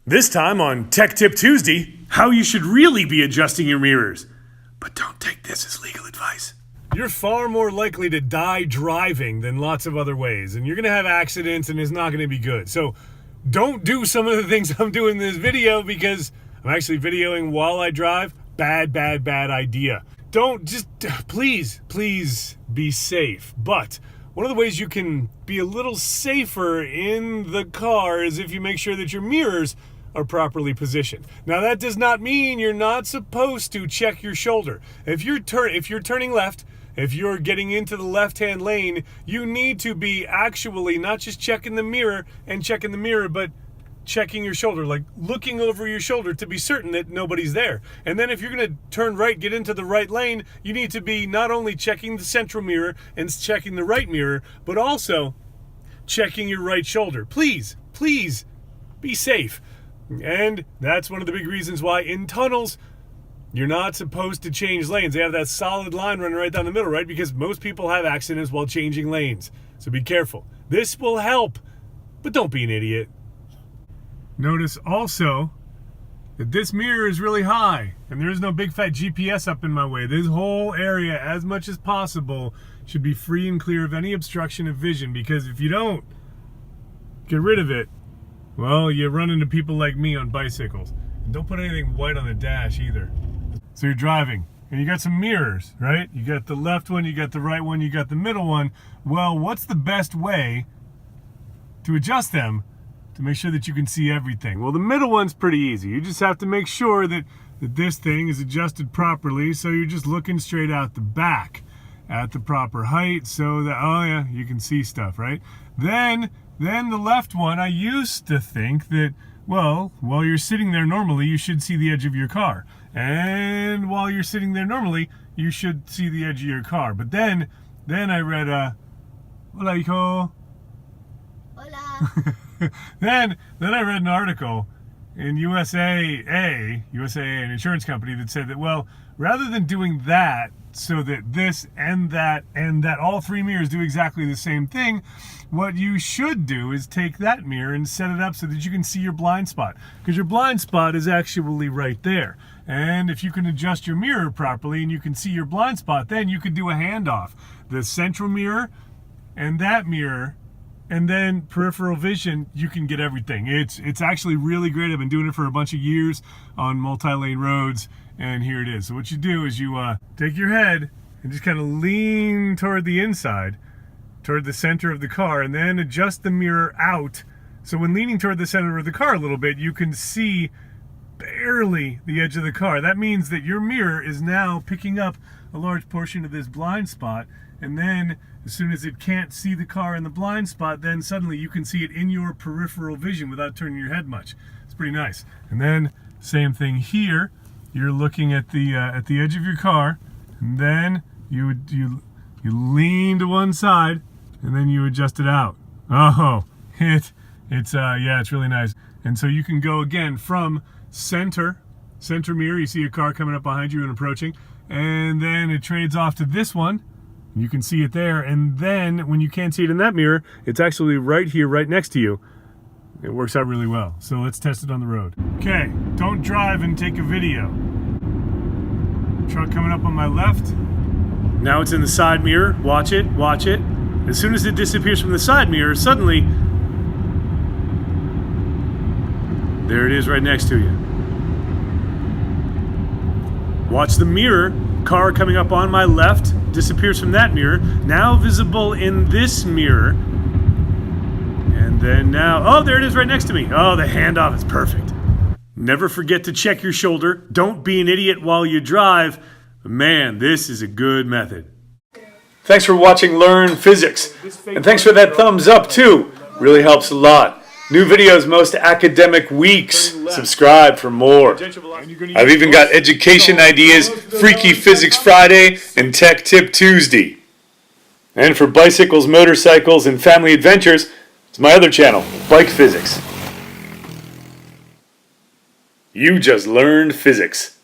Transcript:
This time on Tech Tip Tuesday, how you should really be adjusting your mirrors. But don't take this as legal advice. You're far more likely to die driving than lots of other ways, and you're going to have accidents and it's not going to be good. So don't do some of the things I'm doing in this video because I'm actually videoing while I drive. Bad idea. Please be safe. But one of the ways you can be a little safer in the car is if you make sure that your mirrors are properly positioned. Now that does not mean you're not supposed to check your shoulder. If you're turning left, if you're getting into the left-hand lane, you need to be actually not just checking the mirror, but checking your shoulder, like looking over your shoulder to be certain that nobody's there. And then if you're going to turn right, get into the right lane, you need to be not only checking the central mirror and checking the right mirror, but also checking your right shoulder. Please be safe. And that's one of the big reasons why in tunnels, you're not supposed to change lanes. They have that solid line running right down the middle, right? Because most people have accidents while changing lanes. So be careful. This will help, but don't be an idiot. Notice also that this mirror is really high and there is no big fat GPS up in my way. This whole area, as much as possible, should be free and clear of any obstruction of vision, because if you don't get rid of it, well, you run into people like me on bicycles. And don't put anything white on the dash either. So you're driving and you got some mirrors, right? You got the left one, you got the right one, you got the middle one. Well, what's the best way to adjust them to make sure that you can see everything? Well, the middle one's pretty easy. You just have to make sure that this thing is adjusted properly, so you're just looking straight out the back at the proper height so that, oh yeah, you can see stuff, right? Then the left one, I used to think that, well, while you're sitting there normally, you should see the edge of your car. And while you're sitting there normally, you should see the edge of your car. But then I read, hola, hijo. Hola. Then I read an article in USAA, an insurance company, that said that, well, rather than doing that so that this and that all three mirrors do exactly the same thing, what you should do is take that mirror and set it up so that you can see your blind spot, because your blind spot is actually right there. And if you can adjust your mirror properly and you can see your blind spot, then you can do a handoff. The central mirror and that mirror, and then peripheral vision, you can get everything. It's actually really great. I've been doing it for a bunch of years on multi-lane roads, and here it is. So what you do is you take your head and just kind of lean toward the inside, toward the center of the car, and then adjust the mirror out. So when leaning toward the center of the car a little bit, you can see barely the edge of the car. That means that your mirror is now picking up a large portion of this blind spot, and then as soon as it can't see the car in the blind spot, then suddenly you can see it in your peripheral vision without turning your head much. It's pretty nice. And then same thing here. You're looking at the edge of your car, and then you lean to one side, and then you adjust it out. Oh, it's really nice. And so you can go again from center mirror. You see a car coming up behind you and approaching, and then it trades off to this one. You can see it there, and then when you can't see it in that mirror, it's actually right here, right next to you. It works out really well. So let's test it on the road. Okay, don't drive and take a video. Truck coming up on my left. Now it's in the side mirror. Watch it. As soon as it disappears from the side mirror, suddenly, there it is right next to you. Watch the mirror. Car coming up on my left disappears from that mirror, now visible in this mirror, and then now, oh, there it is right next to me. Oh, the handoff is perfect. Never forget to check your shoulder. Don't be an idiot while you drive. Man, this is a good method. Thanks for watching Learn Physics, and thanks for that thumbs up too. Really helps a lot. New videos most academic weeks. Subscribe for more. I've even got education ideas, Freaky Physics Friday, and Tech Tip Tuesday. And for bicycles, motorcycles, and family adventures, it's my other channel, Bike Physics. You just learned physics.